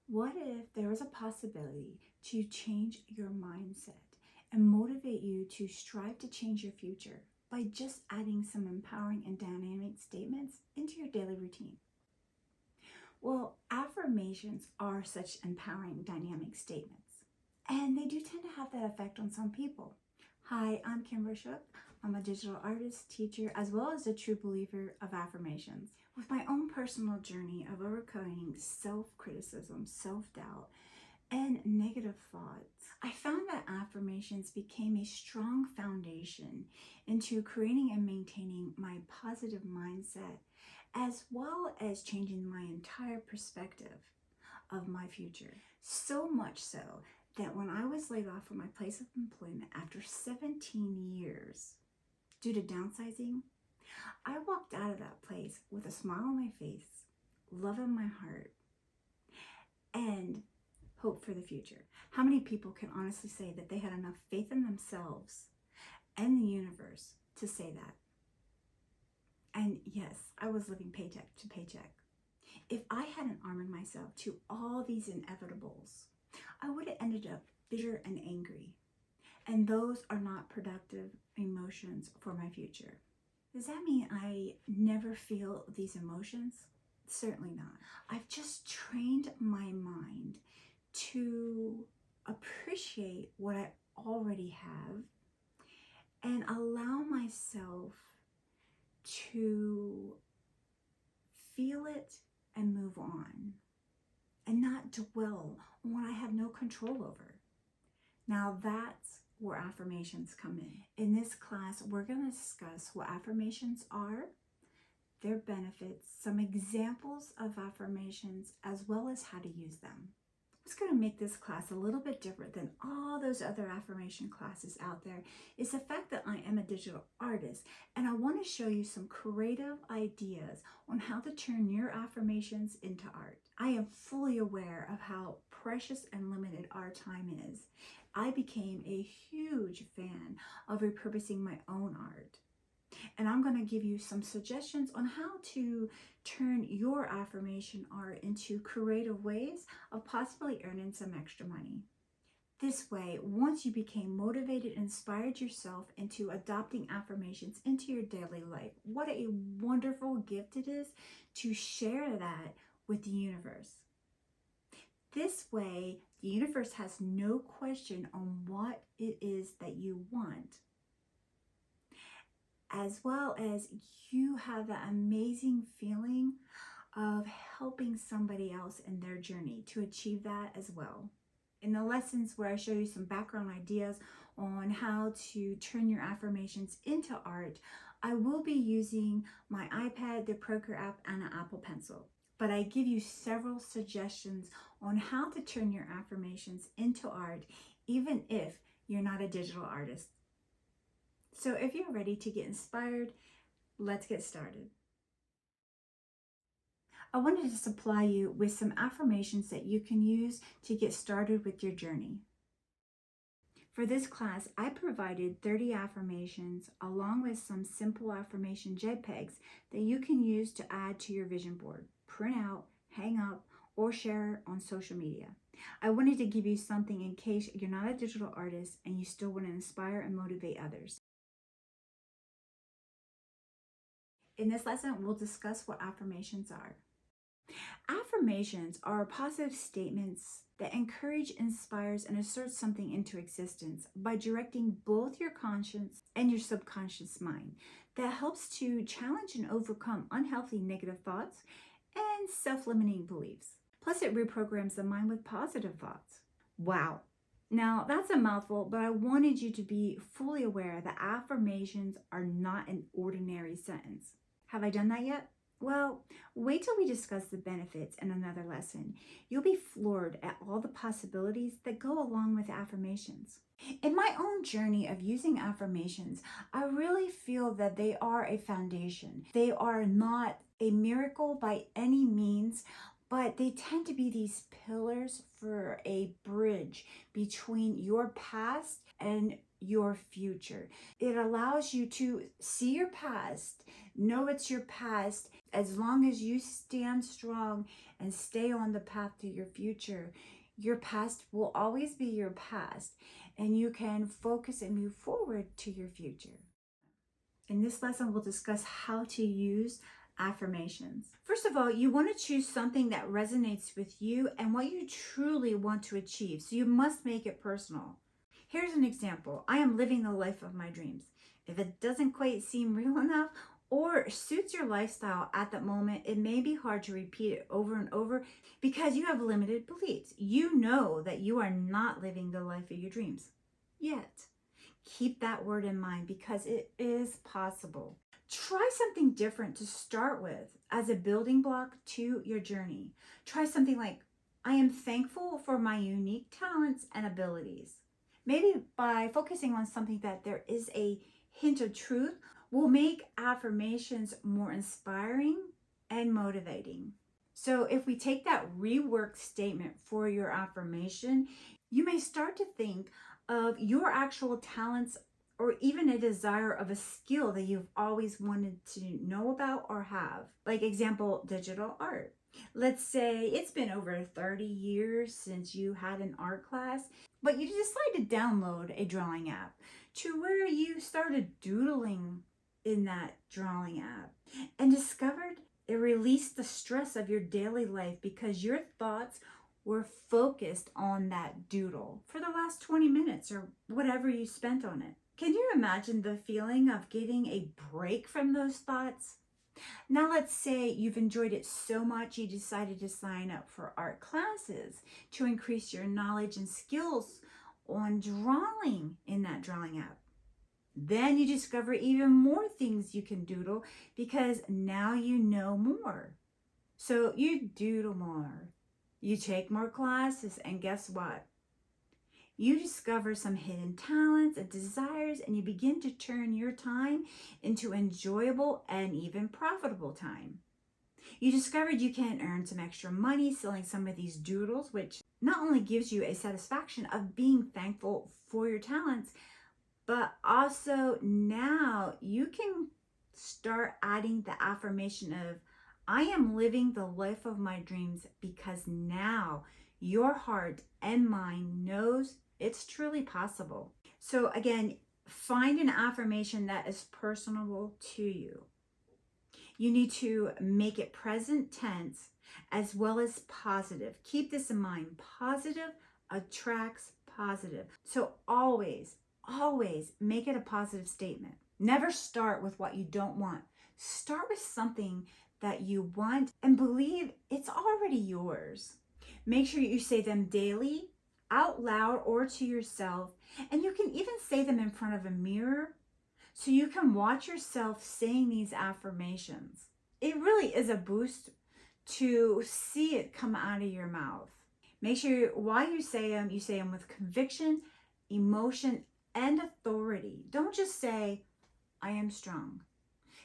What if there was a possibility to change your mindset and motivate you to strive to change your future by just adding some empowering and dynamic statements into your daily routine? Well, affirmations are such empowering dynamic statements, and they do tend to have that effect on some people. Hi, I'm Kimber Shook. I'm a digital artist, teacher, as well as a true believer of affirmations. With my own personal journey of overcoming self-criticism, self-doubt, and negative thoughts, I found that affirmations became a strong foundation into creating and maintaining my positive mindset, as well as changing my entire perspective of my future. So much so that when I was laid off from my place of employment after 17 years due to downsizing, I walked out of that place with a smile on my face, love in my heart, and hope for the future. How many people can honestly say that they had enough faith in themselves and the universe to say that? And yes, I was living paycheck to paycheck. If I hadn't armored myself to all these inevitables, I would have ended up bitter and angry. And those are not productive emotions for my future. Does that mean I never feel these emotions? Certainly not. I've just trained my mind to appreciate what I already have and allow myself to feel it and move on and not dwell on what I have no control over. Now that's where affirmations come in. In this class, we're going to discuss what affirmations are, their benefits, some examples of affirmations, as well as how to use them. What's going to make this class a little bit different than all those other affirmation classes out there is the fact that I am a digital artist, and I want to show you some creative ideas on how to turn your affirmations into art. I am fully aware of how precious and limited our time is. I became a huge fan of repurposing my own art. And I'm going to give you some suggestions on how to turn your affirmation art into creative ways of possibly earning some extra money. This way, once you became motivated and inspired yourself into adopting affirmations into your daily life, what a wonderful gift it is to share that with the universe. This way, the universe has no question on what it is that you want, as well as you have that amazing feeling of helping somebody else in their journey to achieve that as well. In the lessons where I show you some background ideas on how to turn your affirmations into art, I will be using my iPad, the Procreate app, and an Apple Pencil. But I give you several suggestions on how to turn your affirmations into art, even if you're not a digital artist. So if you're ready to get inspired, let's get started. I wanted to supply you with some affirmations that you can use to get started with your journey. For this class, I provided 30 affirmations along with some simple affirmation JPEGs that you can use to add to your vision board, print out, hang up, or share on social media. I wanted to give you something in case you're not a digital artist and you still want to inspire and motivate others. In this lesson, we'll discuss what affirmations are. Affirmations are positive statements that encourage, inspires, and asserts something into existence by directing both your conscious and your subconscious mind. That helps to challenge and overcome unhealthy negative thoughts and self-limiting beliefs. Plus, it reprograms the mind with positive thoughts. Wow. Now, that's a mouthful, but I wanted you to be fully aware that affirmations are not an ordinary sentence. Have I done that yet? Well, wait till we discuss the benefits in another lesson. You'll be floored at all the possibilities that go along with affirmations. In my own journey of using affirmations, I really feel that they are a foundation. They are not a miracle by any means, but they tend to be these pillars for a bridge between your past and your future. It allows you to see your past, Know it's your past. As long as you stand strong and stay on the path to your past will always be your past, and you can focus and move forward to your future. In this lesson, we'll discuss how to use affirmations. First of all, you want to choose something that resonates with you and what you truly want to achieve. So you must make it personal. Here's an example. I am living the life of my dreams. If it doesn't quite seem real enough or suits your lifestyle at that moment, it may be hard to repeat it over and over because you have limited beliefs. You know that you are not living the life of your dreams yet. Keep that word in mind because it is possible. Try something different to start with as a building block to your journey. Try something like, I am thankful for my unique talents and abilities. Maybe by focusing on something that there is a hint of truth will make affirmations more inspiring and motivating. So if we take that reworked statement for your affirmation, you may start to think of your actual talents or even a desire of a skill that you've always wanted to know about or have. Like example, digital art. Let's say it's been over 30 years since you had an art class, but you decide to download a drawing app to where you started doodling in that drawing app and discovered it released the stress of your daily life because your thoughts were focused on that doodle for the last 20 minutes or whatever you spent on it. Can you imagine the feeling of getting a break from those thoughts? Now let's say you've enjoyed it so much you decided to sign up for art classes to increase your knowledge and skills on drawing in that drawing app. Then you discover even more things you can doodle because now you know more. So you doodle more. You take more classes, and guess what? You discover some hidden talents and desires, and you begin to turn your time into enjoyable and even profitable time. You discovered you can earn some extra money selling some of these doodles, which not only gives you a satisfaction of being thankful for your talents, but also now you can start adding the affirmation of, I am living the life of my dreams because now your heart and mind knows it's truly possible. So again, find an affirmation that is personable to you. You need to make it present tense as well as positive. Keep this in mind. Positive attracts positive. So always make it a positive statement. Never start with what you don't want. Start with something that you want and believe it's already yours. Make sure you say them daily, out loud or to yourself, and you can even say them in front of a mirror so you can watch yourself saying these affirmations. It really is a boost to see it come out of your mouth. Make sure while you say them with conviction, emotion, and authority. Don't just say, I am strong.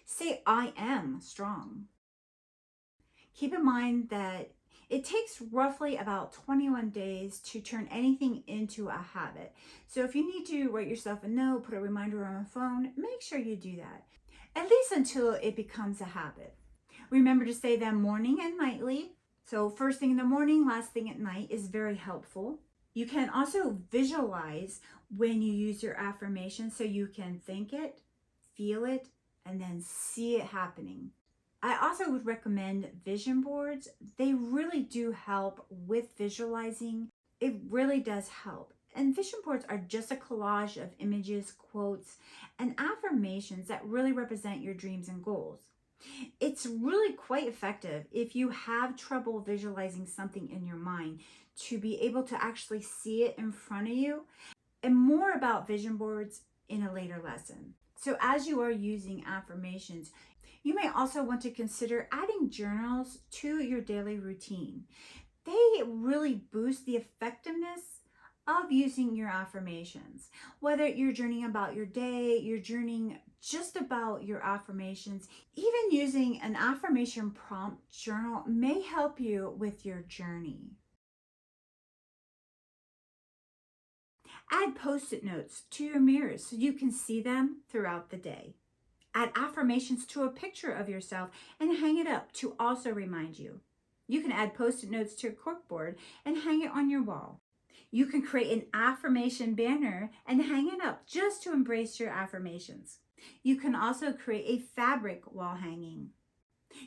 Say, I am strong. Keep in mind that it takes roughly about 21 days to turn anything into a habit. So if you need to write yourself a note, put a reminder on a phone, make sure you do that, at least until it becomes a habit. Remember to say them morning and nightly. So first thing in the morning, last thing at night is very helpful. You can also visualize when you use your affirmation so you can think it, feel it, and then see it happening. I also would recommend vision boards. They really do help with visualizing. It really does help. And vision boards are just a collage of images, quotes, and affirmations that really represent your dreams and goals. It's really quite effective if you have trouble visualizing something in your mind to be able to actually see it in front of you. And more about vision boards in a later lesson. So as you are using affirmations, you may also want to consider adding journals to your daily routine. They really boost the effectiveness of using your affirmations. Whether you're journaling about your day, you're journaling just about your affirmations, even using an affirmation prompt journal may help you with your journey. Add post-it notes to your mirrors so you can see them throughout the day. Add affirmations to a picture of yourself and hang it up to also remind you. You can add post-it notes to your corkboard and hang it on your wall. You can create an affirmation banner and hang it up just to embrace your affirmations. You can also create a fabric wall hanging.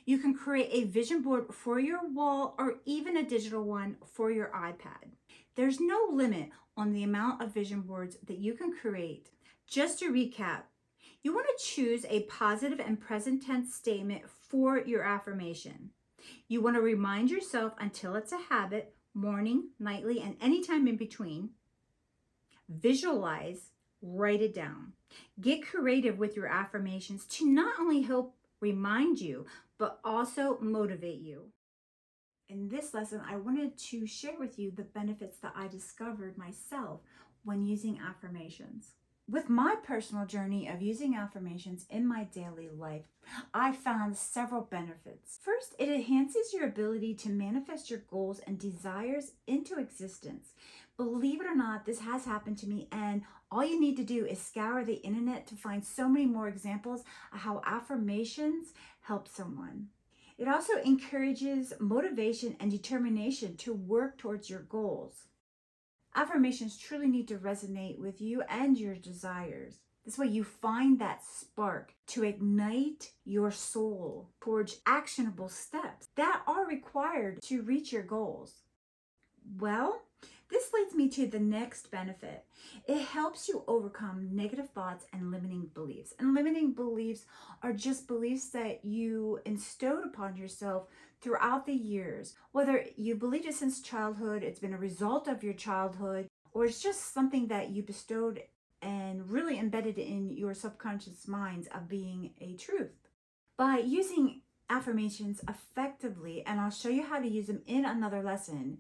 You can create a vision board for your wall or even a digital one for your iPad. There's no limit on the amount of vision boards that you can create. Just to recap, you want to choose a positive and present tense statement for your affirmation. You want to remind yourself until it's a habit, morning, nightly, and anytime in between. Visualize, write it down. Get creative with your affirmations to not only help remind you, but also motivate you. In this lesson, I wanted to share with you the benefits that I discovered myself when using affirmations. With my personal journey of using affirmations in my daily life, I found several benefits. First, it enhances your ability to manifest your goals and desires into existence. Believe it or not, this has happened to me, and all you need to do is scour the internet to find so many more examples of how affirmations help someone. It also encourages motivation and determination to work towards your goals. Affirmations truly need to resonate with you and your desires. This way you find that spark to ignite your soul towards actionable steps that are required to reach your goals. Well, this leads me to the next benefit. It helps you overcome negative thoughts and limiting beliefs. And limiting beliefs are just beliefs that you instilled upon yourself throughout the years. Whether you believed it since childhood, it's been a result of your childhood, or it's just something that you bestowed and really embedded in your subconscious minds of being a truth. By using affirmations effectively, and I'll show you how to use them in another lesson,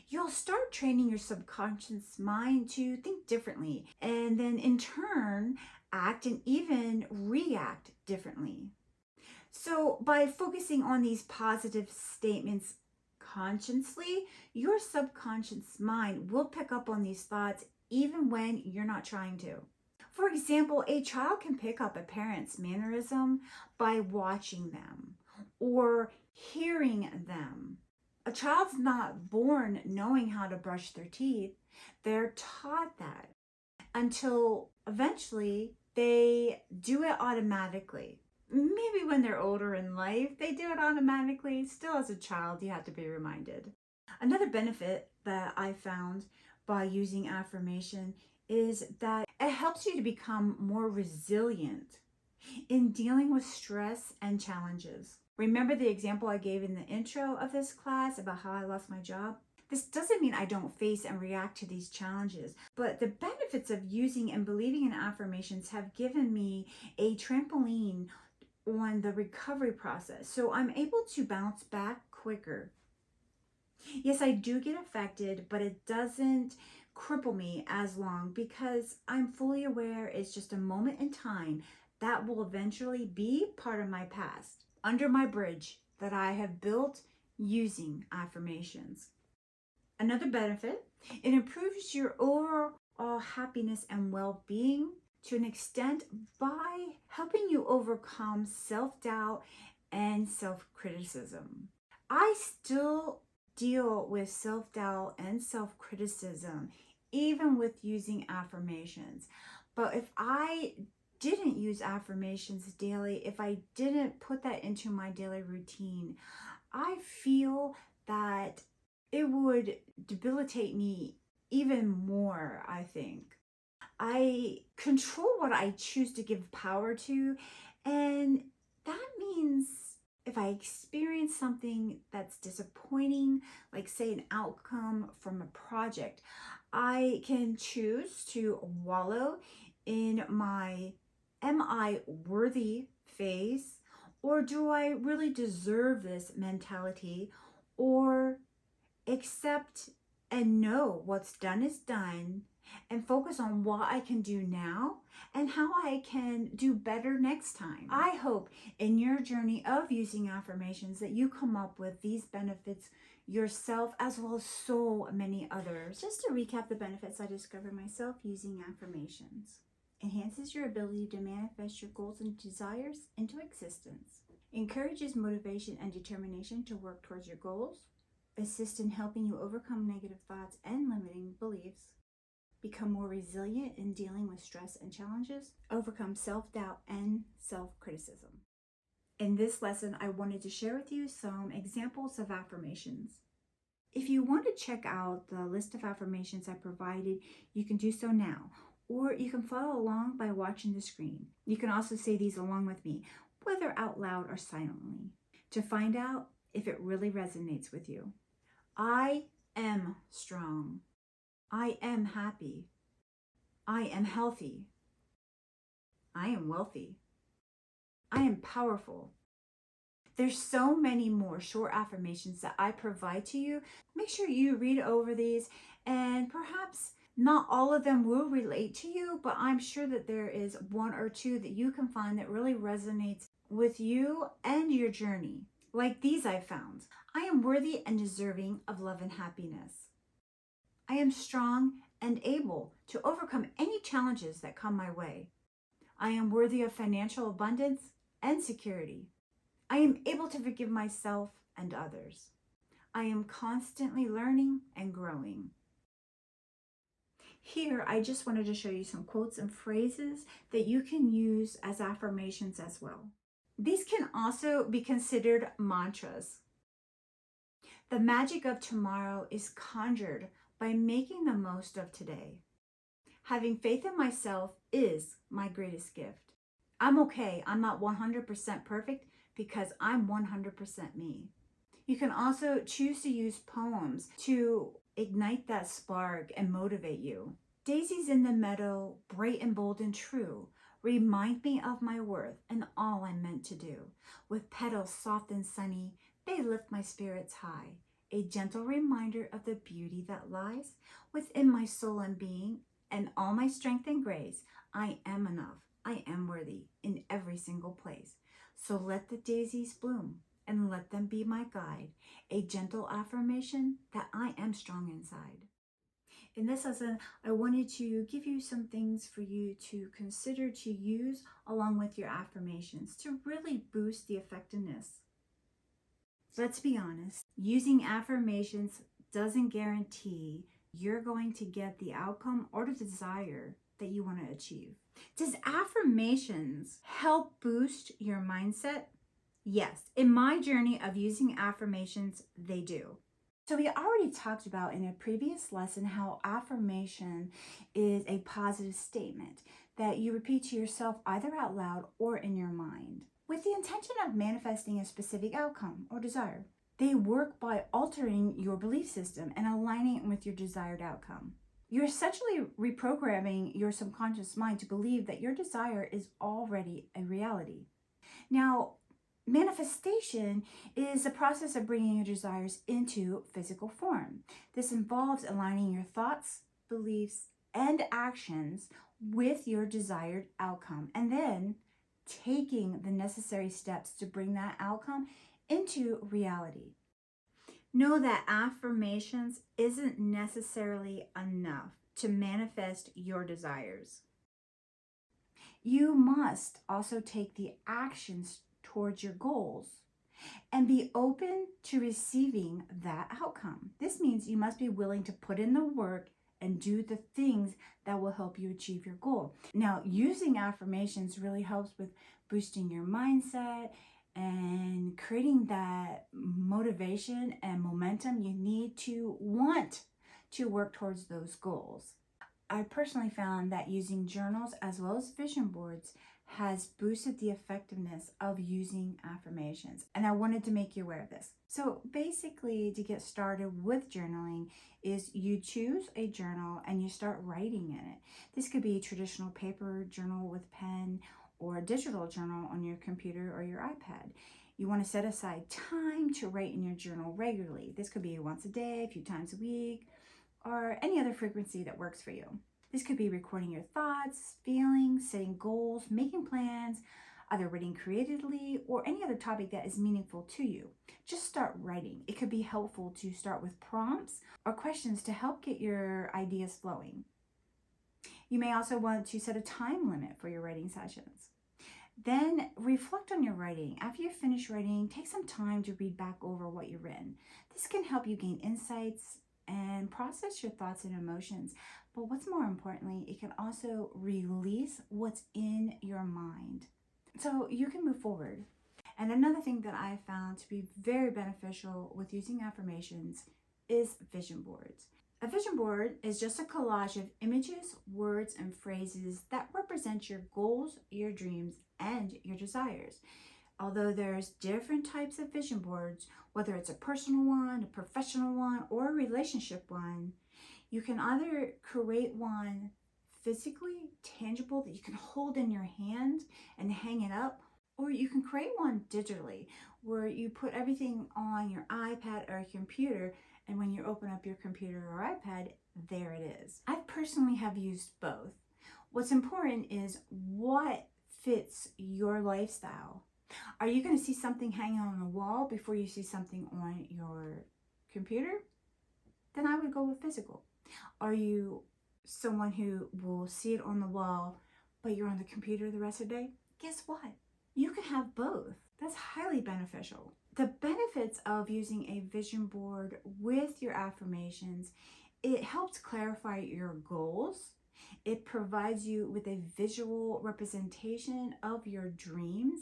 you'll start training your subconscious mind to think differently and then in turn act and even react differently. So by focusing on these positive statements consciously, your subconscious mind will pick up on these thoughts even when you're not trying to. For example, a child can pick up a parent's mannerism by watching them or hearing them. A child's not born knowing how to brush their teeth. They're taught that until eventually they do it automatically. Maybe when they're older in life, they do it automatically. Still, as a child, you have to be reminded. Another benefit that I found by using affirmation is that it helps you to become more resilient in dealing with stress and challenges. Remember the example I gave in the intro of this class about how I lost my job? This doesn't mean I don't face and react to these challenges, but the benefits of using and believing in affirmations have given me a trampoline on the recovery process, so I'm able to bounce back quicker. Yes, I do get affected, but it doesn't cripple me as long because I'm fully aware it's just a moment in time that will eventually be part of my past, under my bridge that I have built using affirmations. Another benefit, it improves your overall happiness and well-being to an extent by helping you overcome self-doubt and self-criticism. I still deal with self-doubt and self-criticism even with using affirmations. But if I didn't use affirmations daily, if I didn't put that into my daily routine, I feel that it would debilitate me even more, I think. I control what I choose to give power to, and that means if I experience something that's disappointing, like say an outcome from a project, I can choose to wallow in my am I worthy phase, or do I really deserve this mentality, or accept and know what's done is done and focus on what I can do now and how I can do better next time. I hope in your journey of using affirmations that you come up with these benefits yourself as well as so many others. Just to recap the benefits I discovered myself using affirmations. enhances your ability to manifest your goals and desires into existence, encourages motivation and determination to work towards your goals, assists in helping you overcome negative thoughts and limiting beliefs, become more resilient in dealing with stress and challenges, overcome self-doubt and self-criticism. In this lesson, I wanted to share with you some examples of affirmations. If you want to check out the list of affirmations I provided, you can do so now, or you can follow along by watching the screen. You can also say these along with me, whether out loud or silently, to find out if it really resonates with you. I am strong. I am happy. I am healthy. I am wealthy. I am powerful. There's so many more short affirmations that I provide to you. Make sure you read over these, and perhaps not all of them will relate to you, but I'm sure that there is one or two that you can find that really resonates with you and your journey. Like these I found. I am worthy and deserving of love and happiness. I am strong and able to overcome any challenges that come my way. I am worthy of financial abundance and security. I am able to forgive myself and others. I am constantly learning and growing. Here, I just wanted to show you some quotes and phrases that you can use as affirmations as well. These can also be considered mantras. The magic of tomorrow is conjured by making the most of today. Having faith in myself is my greatest gift. I'm okay. I'm not 100% perfect because I'm 100% me. You can also choose to use poems to ignite that spark and motivate you. Daisies in the meadow, bright and bold and true, remind me of my worth and all I'm meant to do. With petals soft and sunny, they lift my spirits high. A gentle reminder of the beauty that lies within my soul and being, and all my strength and grace. I am enough. I am worthy in every single place. So let the daisies bloom and let them be my guide. A gentle affirmation that I am strong inside. In this lesson, I wanted to give you some things for you to consider to use along with your affirmations to really boost the effectiveness. Let's be honest, using affirmations doesn't guarantee you're going to get the outcome or the desire that you want to achieve. Does affirmations help boost your mindset? Yes. In my journey of using affirmations, they do. So we already talked about in a previous lesson how affirmation is a positive statement that you repeat to yourself either out loud or in your mind with the intention of manifesting a specific outcome or desire. They work by altering your belief system and aligning it with your desired outcome. You're essentially reprogramming your subconscious mind to believe that your desire is already a reality. Now, manifestation is the process of bringing your desires into physical form. This involves aligning your thoughts, beliefs, and actions with your desired outcome, and then taking the necessary steps to bring that outcome into reality. Know that affirmations isn't necessarily enough to manifest your desires. You must also take the actions towards your goals and be open to receiving that outcome. This means you must be willing to put in the work and do the things that will help you achieve your goal. Now, using affirmations really helps with boosting your mindset and creating that motivation and momentum you need to want to work towards those goals. I personally found that using journals as well as vision boards has boosted the effectiveness of using affirmations. And I wanted to make you aware of this. So basically, to get started with journaling is you choose a journal and you start writing in it. This could be a traditional paper journal with pen or a digital journal on your computer or your iPad. You want to set aside time to write in your journal regularly. This could be once a day, a few times a week, or any other frequency that works for you. This could be recording your thoughts, feelings, setting goals, making plans, either writing creatively or any other topic that is meaningful to you. Just start writing. It could be helpful to start with prompts or questions to help get your ideas flowing. You may also want to set a time limit for your writing sessions. Then reflect on your writing. After you finish writing, take some time to read back over what you've written. This can help you gain insights and process your thoughts and emotions. But what's more importantly, it can also release what's in your mind so you can move forward. And another thing that I found to be very beneficial with using affirmations is vision boards. A vision board is just a collage of images, words, and phrases that represent your goals, your dreams, and your desires. Although there's different types of vision boards, whether it's a personal one, a professional one, or a relationship one, you can either create one physically tangible that you can hold in your hand and hang it up, or you can create one digitally where you put everything on your iPad or computer, and when you open up your computer or iPad, there it is. I personally have used both. What's important is what fits your lifestyle. Are you going to see something hanging on the wall before you see something on your computer? Then I would go with physical. Are you someone who will see it on the wall, but you're on the computer the rest of the day? Guess what? You can have both. That's highly beneficial. The benefits of using a vision board with your affirmations, it helps clarify your goals. It provides you with a visual representation of your dreams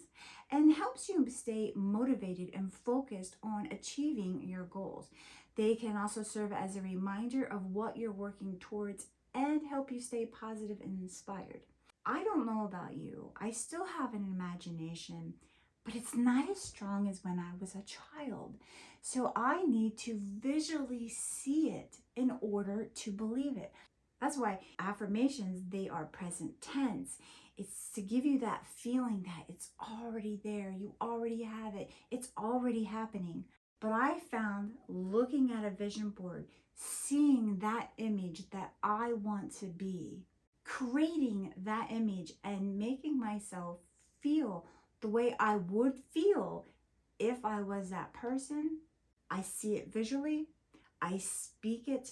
and helps you stay motivated and focused on achieving your goals. They can also serve as a reminder of what you're working towards and help you stay positive and inspired. I don't know about you. I still have an imagination, but it's not as strong as when I was a child. So I need to visually see it in order to believe it. That's why affirmations, they are present tense. It's to give you that feeling that it's already there. You already have it. It's already happening. But I found looking at a vision board, seeing that image that I want to be, creating that image and making myself feel the way I would feel if I was that person. I see it visually, I speak it,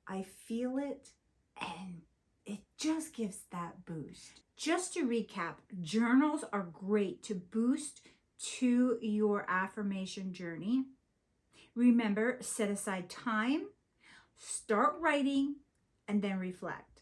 I feel it, and it just gives that boost. Just to recap, journals are great to boost to your affirmation journey. Remember, set aside time, start writing, and then reflect.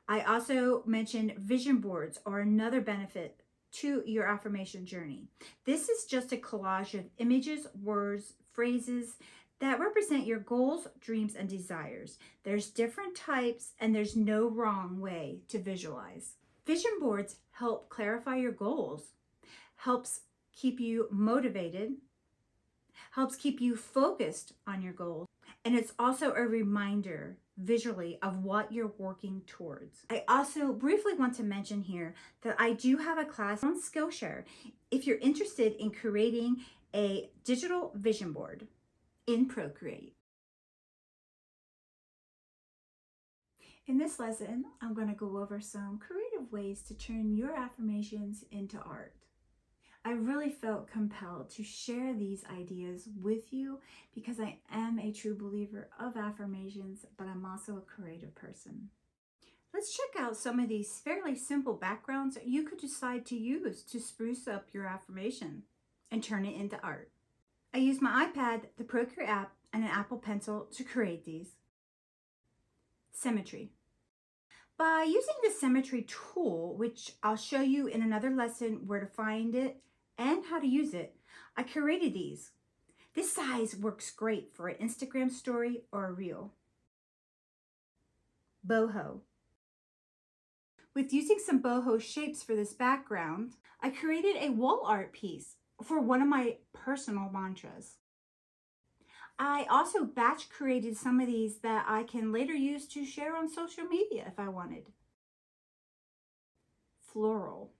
I also mentioned vision boards are another benefit to your affirmation journey. This is just a collage of images, words, phrases that represent your goals, dreams, and desires. There's different types and there's no wrong way to visualize. Vision boards help clarify your goals, helps keep you motivated, helps keep you focused on your goals, and it's also a reminder visually of what you're working towards. I also briefly want to mention here that I do have a class on Skillshare if you're interested in creating a digital vision board in Procreate. In this lesson, I'm going to go over some creative ways to turn your affirmations into art. I really felt compelled to share these ideas with you because I am a true believer of affirmations, but I'm also a creative person. Let's check out some of these fairly simple backgrounds you could decide to use to spruce up your affirmation and turn it into art. I used my iPad, the Procreate app, and an Apple Pencil to create these. Symmetry. By using the symmetry tool, which I'll show you in another lesson where to find it and how to use it, I created these. This size works great for an Instagram story or a reel. Boho. With using some boho shapes for this background, I created a wall art piece for one of my personal mantras. I also batch created some of these that I can later use to share on social media if I wanted. Floral.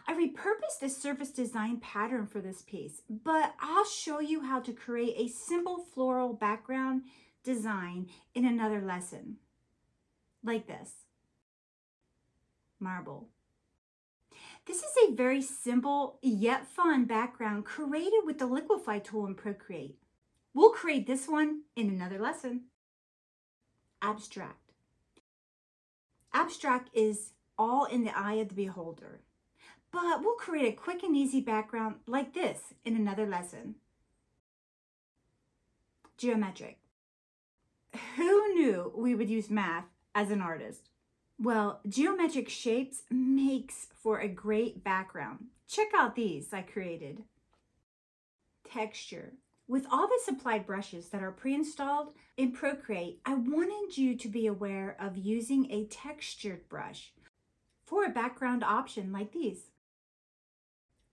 I repurposed this surface design pattern for this piece, but I'll show you how to create a simple floral background design in another lesson. Like this. Marble. This is a very simple yet fun background created with the Liquify tool in Procreate. We'll create this one in another lesson. Abstract. Abstract is all in the eye of the beholder. But we'll create a quick and easy background like this in another lesson. Geometric. Who knew we would use math as an artist? Well, geometric shapes makes for a great background. Check out these I created. Texture. With all the supplied brushes that are pre-installed in Procreate, I wanted you to be aware of using a textured brush for a background option like these.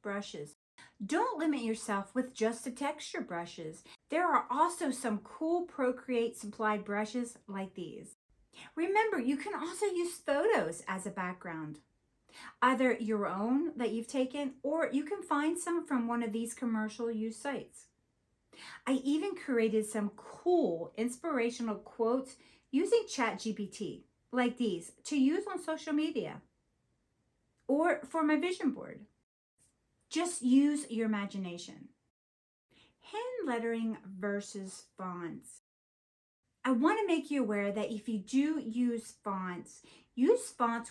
Brushes. Don't limit yourself with just the texture brushes. There are also some cool Procreate supplied brushes like these. Remember, you can also use photos as a background, either your own that you've taken, or you can find some from one of these commercial use sites. I even created some cool inspirational quotes using ChatGPT, like these, to use on social media or for my vision board. Just use your imagination. Hand lettering versus fonts. I want to make you aware that if you do use fonts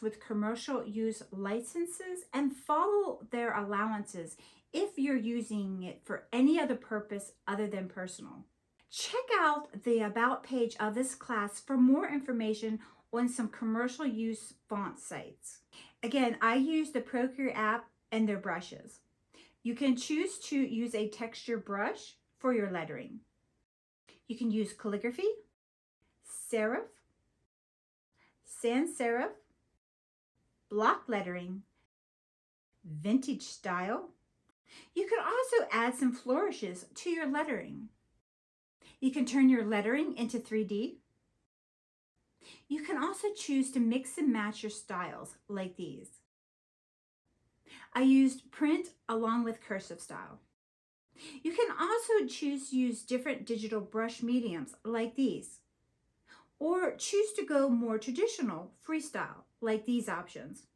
with commercial use licenses and follow their allowances if you're using it for any other purpose other than personal. Check out the About page of this class for more information on some commercial use font sites. Again, I use the Procreate app and their brushes. You can choose to use a texture brush for your lettering. You can use calligraphy, serif, sans serif, block lettering, vintage style. You can also add some flourishes to your lettering. You can turn your lettering into 3D. You can also choose to mix and match your styles like these. I used print along with cursive style. You can also choose to use different digital brush mediums like these, or choose to go more traditional freestyle like these options.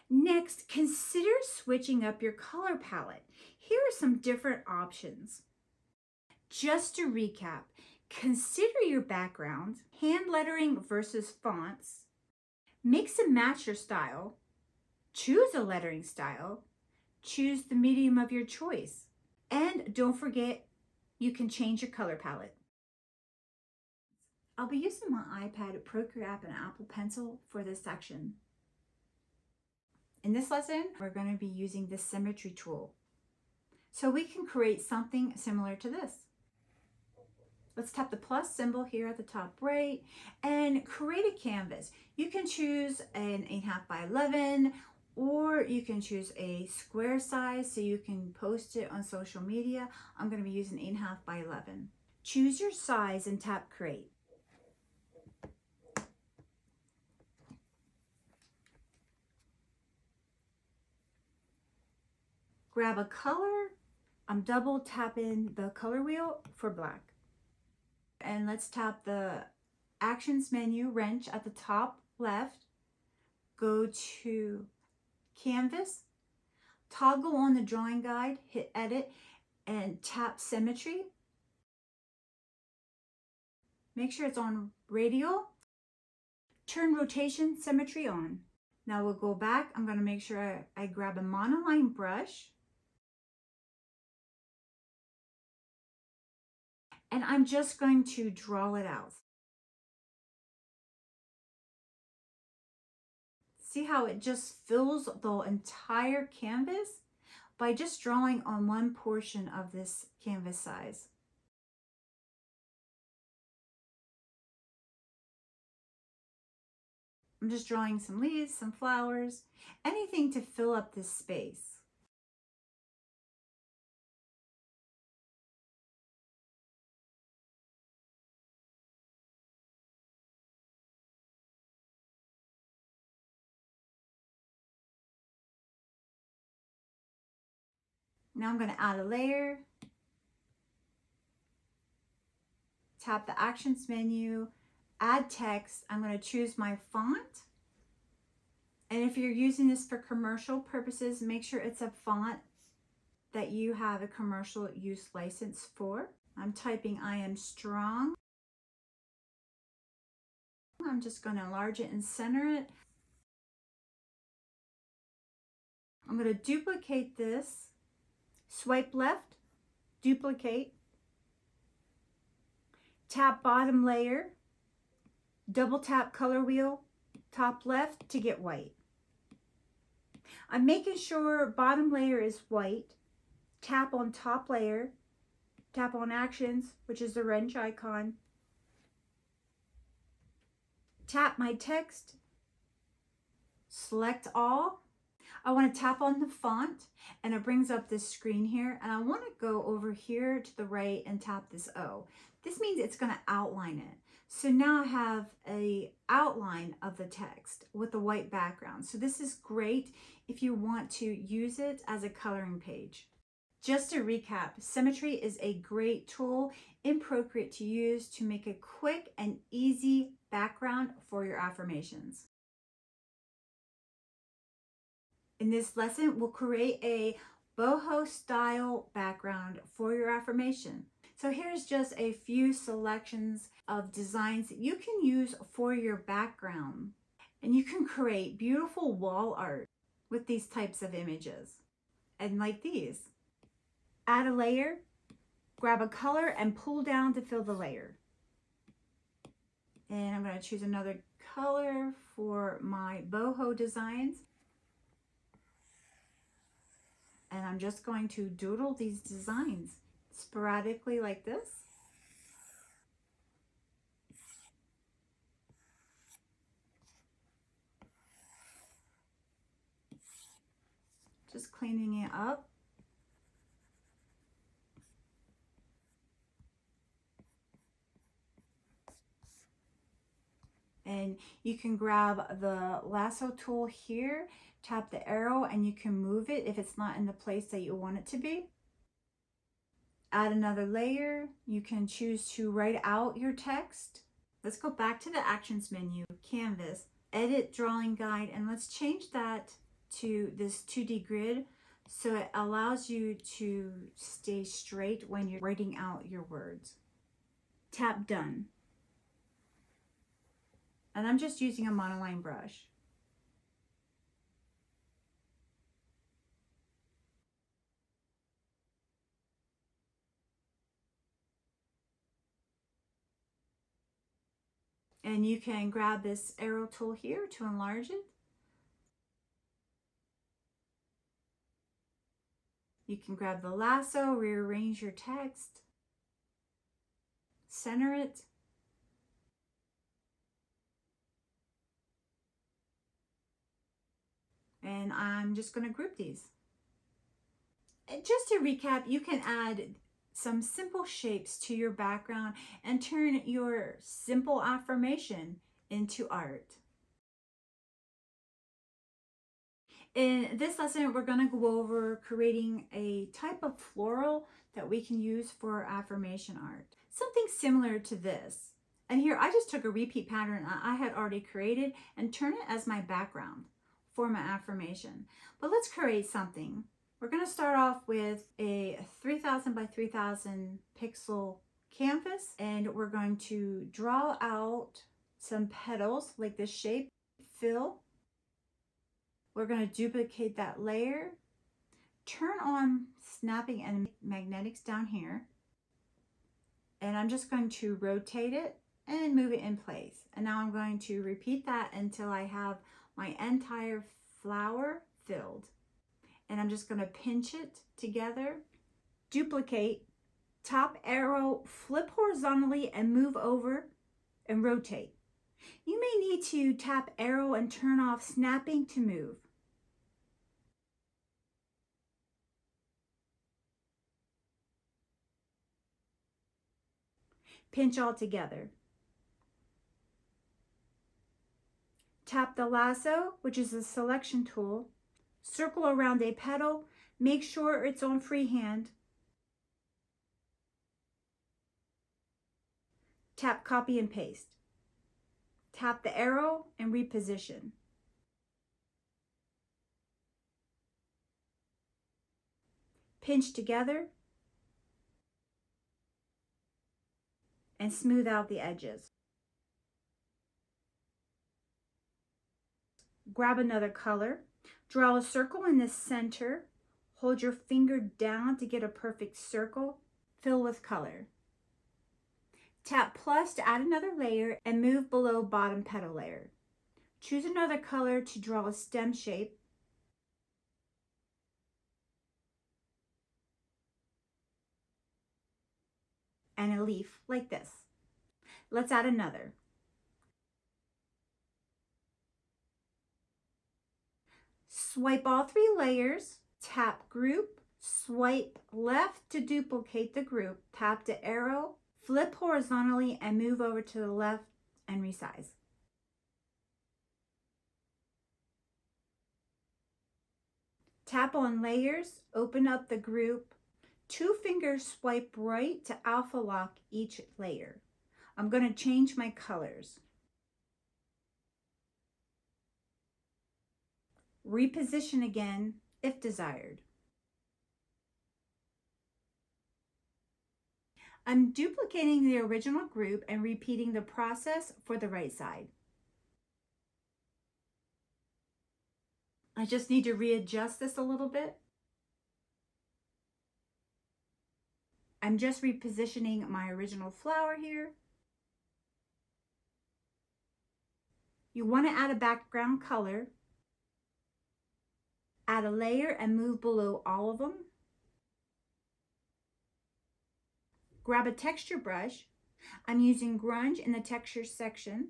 Next, consider switching up your color palette. Here are some different options. Just to recap, consider your background, hand lettering versus fonts, mix and match your style, choose a lettering style, choose the medium of your choice, and don't forget, you can change your color palette. I'll be using my iPad, Procreate app, and Apple Pencil for this section. In this lesson, we're going to be using the symmetry tool, so we can create something similar to this. Let's tap the plus symbol here at the top right and create a canvas. You can choose an 8.5 by 11, or you can choose a square size so you can post it on social media. I'm going to be using 8.5 by 11. Choose your size and tap create. Grab a color. I'm double tapping the color wheel for black. And let's tap the actions menu wrench at the top left. Go to canvas, toggle on the drawing guide, hit edit, and tap symmetry. Make sure it's on radial. Turn rotation symmetry on. Now we'll go back. I'm going to make sure I grab a monoline brush. And I'm just going to draw it out. See how it just fills the entire canvas by just drawing on one portion of this canvas size. I'm just drawing some leaves, some flowers, anything to fill up this space. Now I'm going to add a layer, tap the actions menu, add text. I'm going to choose my font. And if you're using this for commercial purposes, make sure it's a font that you have a commercial use license for. I'm typing I am strong. I'm just going to enlarge it and center it. I'm going to duplicate this. Swipe left, duplicate, tap bottom layer, double tap color wheel, top left to get white. I'm making sure bottom layer is white. Tap on top layer, tap on actions, which is the wrench icon. Tap my text, select all. I want to tap on the font and it brings up this screen here, and I want to go over here to the right and tap this O. This means it's going to outline it. So now I have a outline of the text with a white background. So this is great if you want to use it as a coloring page. Just to recap, symmetry is a great tool in Procreate to use to make a quick and easy background for your affirmations. In this lesson, we'll create a boho style background for your affirmation. So here's just a few selections of designs that you can use for your background. And you can create beautiful wall art with these types of images. And like these. Add a layer, grab a color, and pull down to fill the layer. And I'm going to choose another color for my boho designs. And I'm just going to doodle these designs sporadically like this. Just cleaning it up. And you can grab the lasso tool here, tap the arrow, and you can move it if it's not in the place that you want it to be. Add another layer. You can choose to write out your text. Let's go back to the actions menu, canvas, edit drawing guide, and let's change that to this 2D grid so it allows you to stay straight when you're writing out your words. Tap done. And I'm just using a monoline brush. And you can grab this arrow tool here to enlarge it. You can grab the lasso, rearrange your text, center it. And I'm just going to group these. And just to recap, you can add some simple shapes to your background and turn your simple affirmation into art. In this lesson, we're going to go over creating a type of floral that we can use for affirmation art. Something similar to this. And here I just took a repeat pattern I had already created and turn it as my background for my affirmation. But let's create something. We're going to start off with a 3000 by 3000 pixel canvas, and we're going to draw out some petals like this shape, fill. We're going to duplicate that layer, turn on snapping and magnetics down here, and I'm just going to rotate it and move it in place. And now I'm going to repeat that until I have my entire flower filled. And I'm just going to pinch it together, duplicate, top arrow, flip horizontally and move over and rotate. You may need to tap arrow and turn off snapping to move. Pinch all together. Tap the lasso, which is a selection tool. Circle around a petal. Make sure it's on freehand. Tap copy and paste. Tap the arrow and reposition. Pinch together and smooth out the edges. Grab another color, draw a circle in the center, hold your finger down to get a perfect circle, fill with color. Tap plus to add another layer and move below bottom petal layer. Choose another color to draw a stem shape. And a leaf like this. Let's add another. Swipe all 3 layers, tap group, swipe left to duplicate the group, tap the arrow, flip horizontally and move over to the left and resize. Tap on layers, open up the group, 2 fingers swipe right to alpha lock each layer. I'm going to change my colors. Reposition again if desired. I'm duplicating the original group and repeating the process for the right side. I just need to readjust this a little bit. I'm just repositioning my original flower here. You want to add a background color. Add a layer and move below all of them. Grab a texture brush. I'm using grunge in the texture section.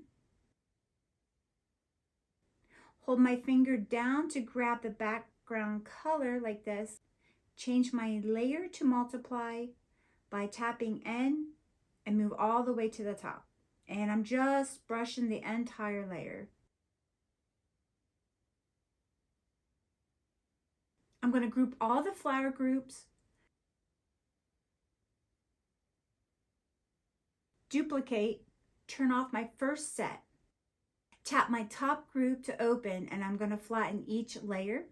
Hold my finger down to grab the background color like this. Change my layer to multiply by tapping N and move all the way to the top. And I'm just brushing the entire layer. I'm going to group all the flower groups, duplicate, turn off my first set. Tap my top group to open and I'm going to flatten each layer.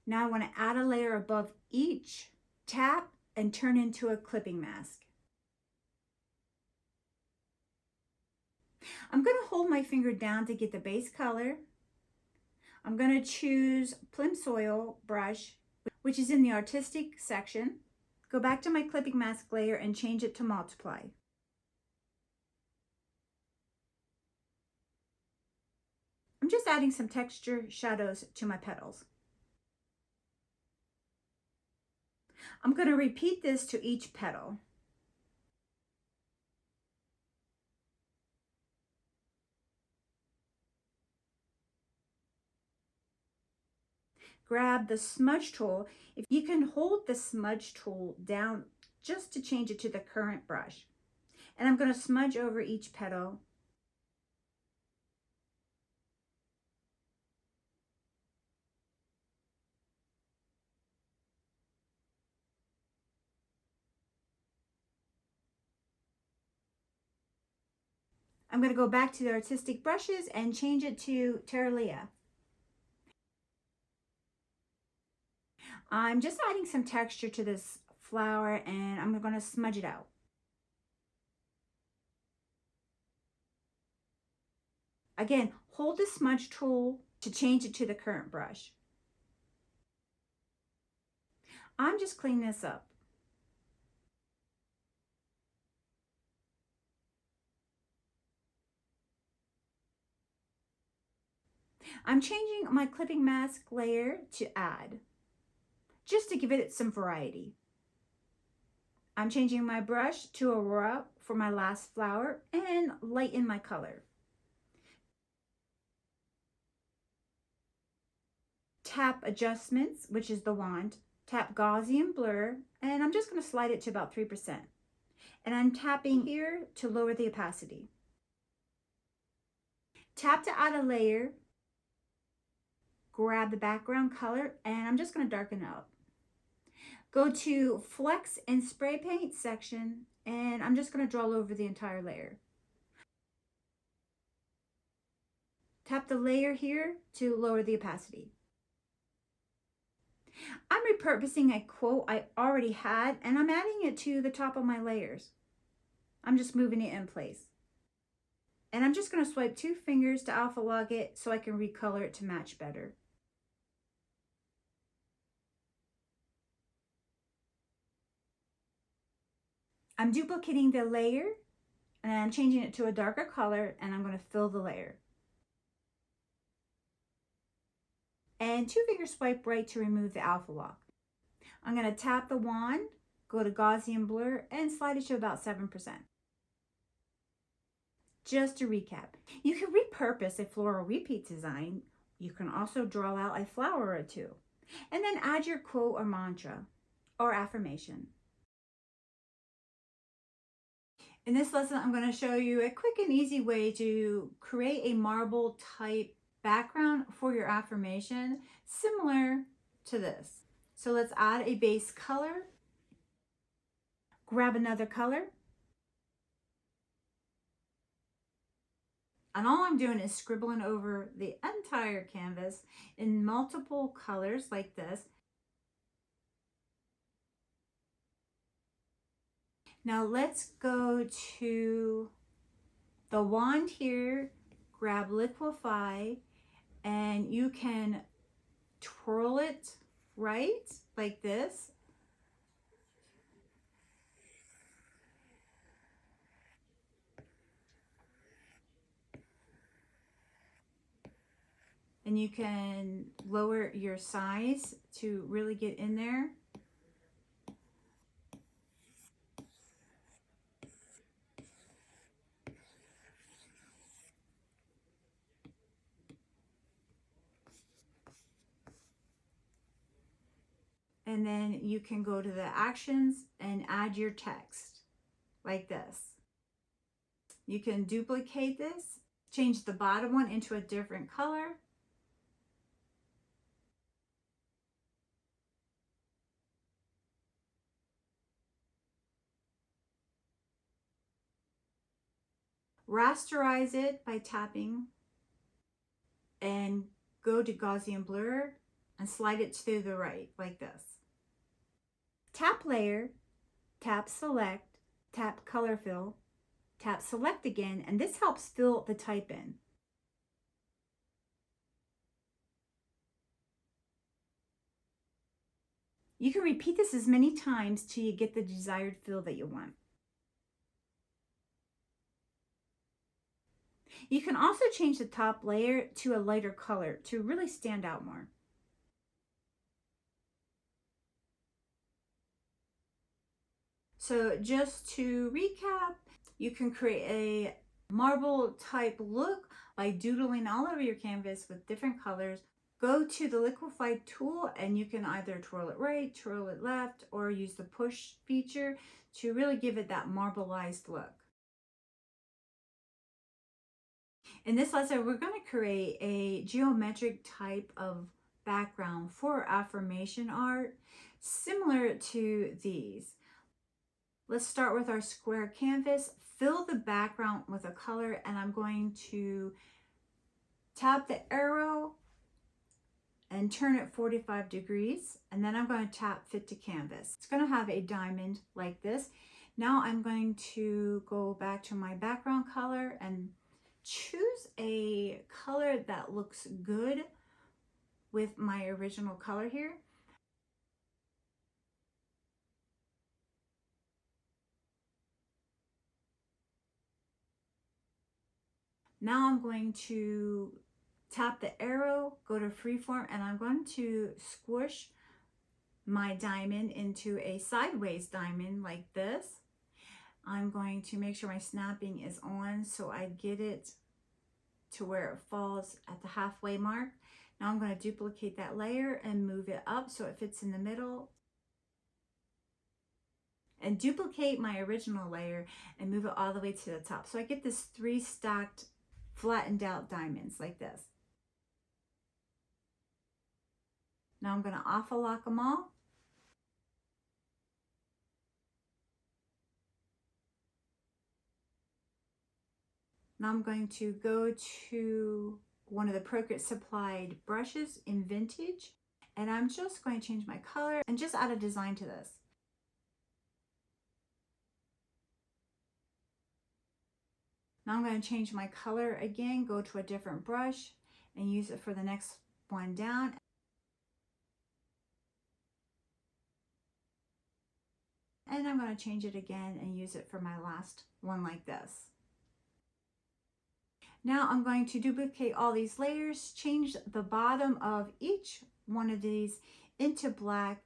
Now I want to add a layer above each. Tap and turn into a clipping mask. I'm going to hold my finger down to get the base color. I'm going to choose Plimsoll brush, which is in the artistic section. Go back to my clipping mask layer and change it to multiply. I'm just adding some texture shadows to my petals. I'm going to repeat this to each petal. Grab the smudge tool. If you can hold the smudge tool down just to change it to the current brush. And I'm going to smudge over each petal. I'm going to go back to the artistic brushes and change it to Terralia. I'm just adding some texture to this flower and I'm going to smudge it out. Again, hold the smudge tool to change it to the current brush. I'm just cleaning this up. I'm changing my clipping mask layer to add, just to give it some variety. I'm changing my brush to Aurora for my last flower and lighten my color. Tap adjustments, which is the wand, tap Gaussian blur, and I'm just going to slide it to about 3%. And I'm tapping here to lower the opacity. Tap to add a layer, grab the background color, and I'm just going to darken it up. Go to Flex and Spray Paint section, and I'm just going to draw over the entire layer. Tap the layer here to lower the opacity. I'm repurposing a quote I already had, and I'm adding it to the top of my layers. I'm just moving it in place. And I'm just going to swipe 2 fingers to alpha log it so I can recolor it to match better. I'm duplicating the layer and I'm changing it to a darker color, and I'm going to fill the layer. And 2 finger swipe right to remove the alpha lock. I'm going to tap the wand, go to Gaussian blur, and slide it to about 7%. Just to recap, you can repurpose a floral repeat design. You can also draw out a flower or two, and then add your quote or mantra or affirmation. In this lesson, I'm going to show you a quick and easy way to create a marble type background for your affirmation, similar to this. So let's add a base color, grab another color, and all I'm doing is scribbling over the entire canvas in multiple colors like this. Now let's go to the wand here, grab liquefy, and you can twirl it right like this. And you can lower your size to really get in there. And then you can go to the actions and add your text like this. You can duplicate this, change the bottom one into a different color. Rasterize it by tapping and go to Gaussian blur and slide it to the right like this. Tap layer, tap select, tap color fill, tap select again, and this helps fill the type in. You can repeat this as many times till you get the desired fill that you want. You can also change the top layer to a lighter color to really stand out more. So just to recap, you can create a marble type look by doodling all over your canvas with different colors. Go to the liquefy tool and you can either twirl it right, twirl it left, or use the push feature to really give it that marbleized look. In this lesson, we're going to create a geometric type of background for affirmation art, similar to these. Let's start with our square canvas, fill the background with a color, and I'm going to tap the arrow and turn it 45 degrees, and then I'm going to tap fit to canvas. It's going to have a diamond like this. Now I'm going to go back to my background color and choose a color that looks good with my original color here. Now I'm going to tap the arrow, go to freeform, and I'm going to squish my diamond into a sideways diamond like this. I'm going to make sure my snapping is on so I get it to where it falls at the halfway mark. Now I'm going to duplicate that layer and move it up so it fits in the middle. And duplicate my original layer and move it all the way to the top. So I get this 3 stacked flattened out diamonds like this. Now I'm going to alpha lock them all. Now I'm going to go to one of the Procreate supplied brushes in vintage, and I'm just going to change my color and just add a design to this. Now I'm going to change my color again, go to a different brush and use it for the next one down. And I'm going to change it again and use it for my last one like this. Now I'm going to duplicate all these layers, change the bottom of each one of these into black.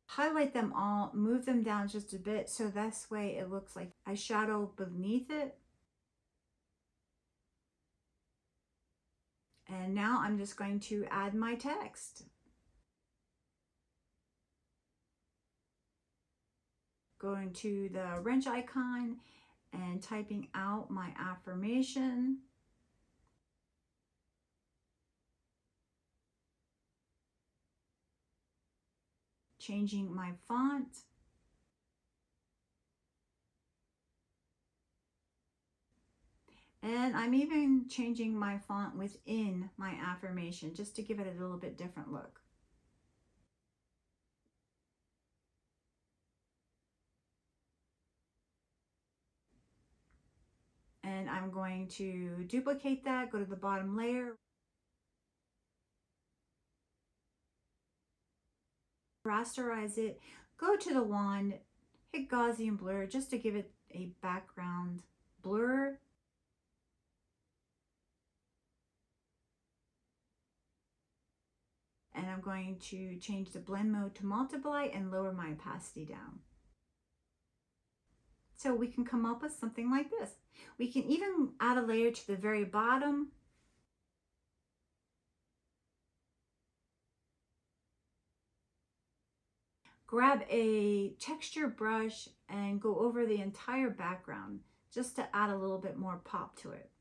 Highlight them all, move them down just a bit so this way it looks like a shadow beneath it. And now I'm just going to add my text. Going to the wrench icon and typing out my affirmation. Changing my font. And I'm even changing my font within my affirmation just to give it a little bit different look. And I'm going to duplicate that, go to the bottom layer, rasterize it, go to the wand, hit Gaussian blur just to give it a background blur. And I'm going to change the blend mode to multiply and lower my opacity down. So we can come up with something like this. We can even add a layer to the very bottom. Grab a texture brush and go over the entire background just to add a little bit more pop to it.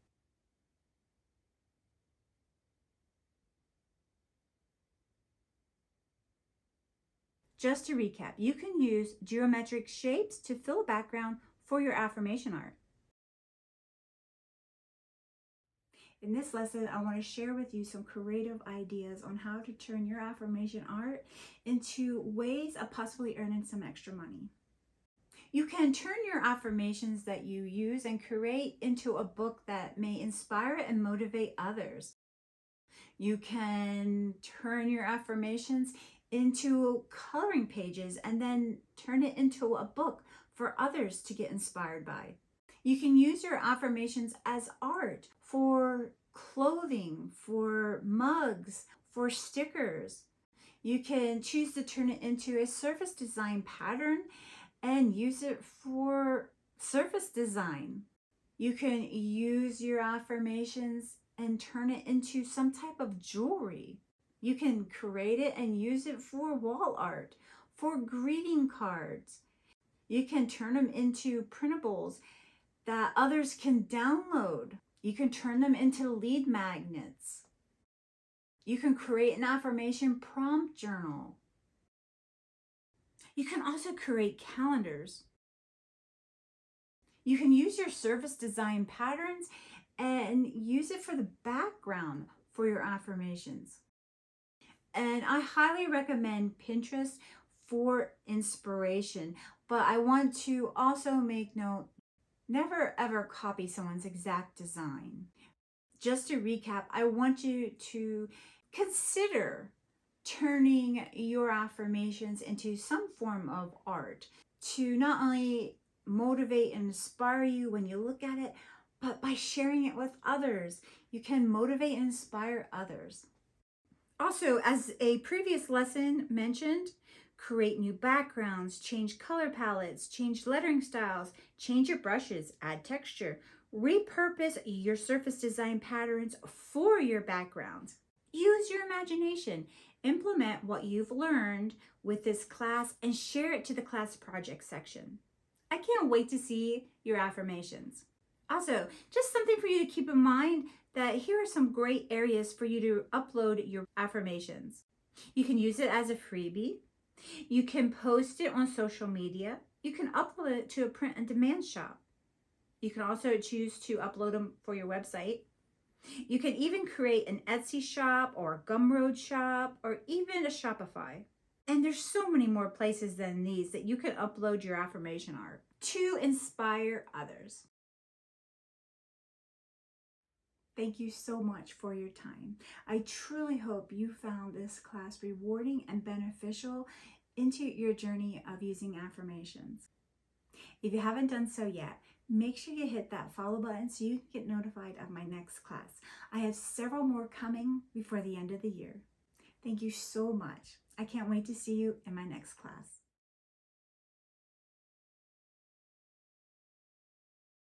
Just to recap, you can use geometric shapes to fill a background for your affirmation art. In this lesson, I want to share with you some creative ideas on how to turn your affirmation art into ways of possibly earning some extra money. You can turn your affirmations that you use and create into a book that may inspire and motivate others. You can turn your affirmations into coloring pages and then turn it into a book for others to get inspired by. You can use your affirmations as art for clothing, for mugs, for stickers. You can choose to turn it into a surface design pattern and use it for surface design. You can use your affirmations and turn it into some type of jewelry. You can create it and use it for wall art, for greeting cards. You can turn them into printables that others can download. You can turn them into lead magnets. You can create an affirmation prompt journal. You can also create calendars. You can use your surface design patterns and use it for the background for your affirmations. And I highly recommend Pinterest for inspiration, but I want to also make note, never ever copy someone's exact design. Just to recap, I want you to consider turning your affirmations into some form of art to not only motivate and inspire you when you look at it, but by sharing it with others, you can motivate and inspire others. Also, as a previous lesson mentioned, create new backgrounds, change color palettes, change lettering styles, change your brushes, add texture, repurpose your surface design patterns for your backgrounds. Use your imagination. Implement what you've learned with this class and share it to the class project section. I can't wait to see your affirmations. Also, just something for you to keep in mind that here are some great areas for you to upload your affirmations. You can use it as a freebie. You can post it on social media. You can upload it to a print and demand shop. You can also choose to upload them for your website. You can even create an Etsy shop or a Gumroad shop or even a Shopify. And there's so many more places than these that you can upload your affirmation art to inspire others. Thank you so much for your time. I truly hope you found this class rewarding and beneficial into your journey of using affirmations. If you haven't done so yet, make sure you hit that follow button so you can get notified of my next class. I have several more coming before the end of the year. Thank you so much. I can't wait to see you in my next class.